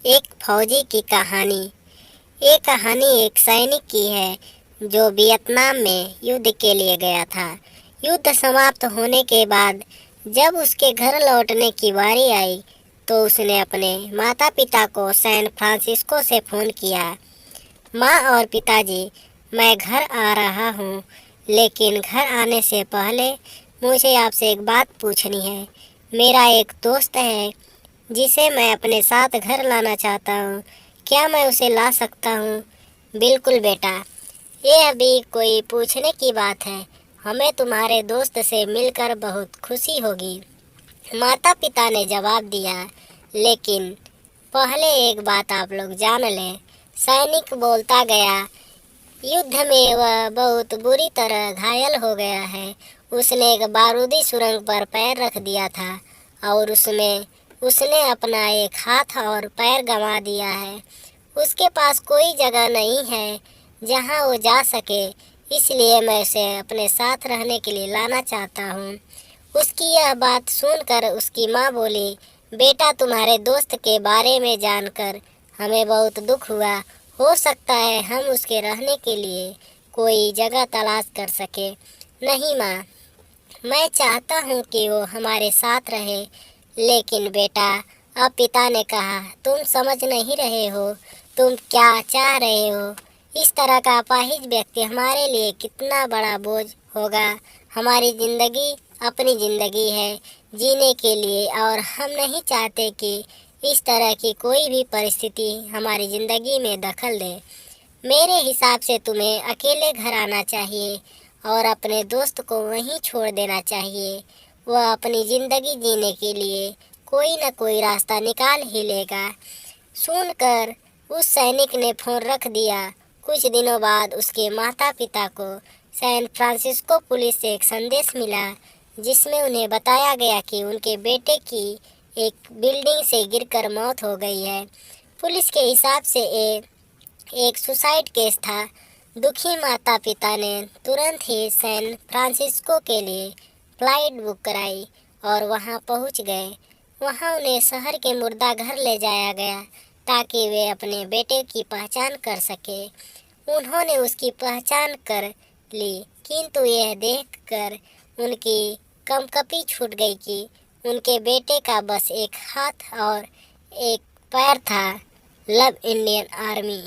एक फौजी की कहानी। ये कहानी एक सैनिक की है जो वियतनाम में युद्ध के लिए गया था। युद्ध समाप्त होने के बाद जब उसके घर लौटने की बारी आई तो उसने अपने माता पिता को सैन फ्रांसिस्को से फ़ोन किया। माँ और पिताजी, मैं घर आ रहा हूँ, लेकिन घर आने से पहले मुझे आपसे एक बात पूछनी है। मेरा एक दोस्त है जिसे मैं अपने साथ घर लाना चाहता हूँ। क्या मैं उसे ला सकता हूँ? बिल्कुल बेटा, ये अभी कोई पूछने की बात है। हमें तुम्हारे दोस्त से मिलकर बहुत खुशी होगी, माता पिता ने जवाब दिया। लेकिन पहले एक बात आप लोग जान लें, सैनिक बोलता गया। युद्ध में वह बहुत बुरी तरह घायल हो गया है। उसने एक बारूदी सुरंग पर पैर रख दिया था और उसमें उसने अपना एक हाथ और पैर गंवा दिया है। उसके पास कोई जगह नहीं है जहां वो जा सके, इसलिए मैं उसे अपने साथ रहने के लिए लाना चाहता हूँ। उसकी यह बात सुनकर उसकी माँ बोली, बेटा, तुम्हारे दोस्त के बारे में जानकर हमें बहुत दुख हुआ। हो सकता है हम उसके रहने के लिए कोई जगह तलाश कर सके। नहीं माँ, मैं चाहता हूँ कि वो हमारे साथ रहे। लेकिन बेटा, अब पिता ने कहा, तुम समझ नहीं रहे हो, तुम क्या चाह रहे हो। इस तरह का अपाहिज व्यक्ति हमारे लिए कितना बड़ा बोझ होगा। हमारी ज़िंदगी अपनी ज़िंदगी है जीने के लिए, और हम नहीं चाहते कि इस तरह की कोई भी परिस्थिति हमारी ज़िंदगी में दखल दे। मेरे हिसाब से तुम्हें अकेले घर आना चाहिए और अपने दोस्त को वहीं छोड़ देना चाहिए। वह अपनी ज़िंदगी जीने के लिए कोई न कोई रास्ता निकाल ही लेगा। सुनकर उस सैनिक ने फ़ोन रख दिया। कुछ दिनों बाद उसके माता पिता को सैन फ्रांसिस्को पुलिस से एक संदेश मिला जिसमें उन्हें बताया गया कि उनके बेटे की एक बिल्डिंग से गिरकर मौत हो गई है। पुलिस के हिसाब से ये एक सुसाइड केस था। दुखी माता पिता ने तुरंत ही सैन फ्रांसिस्को के लिए फ्लाइट बुक कराई और वहां पहुंच गए। वहां उन्हें शहर के मुर्दा घर ले जाया गया ताकि वे अपने बेटे की पहचान कर सके। उन्होंने उसकी पहचान कर ली, किंतु यह देखकर उनकी कंपकपी छूट गई कि उनके बेटे का बस एक हाथ और एक पैर था। Love Indian army.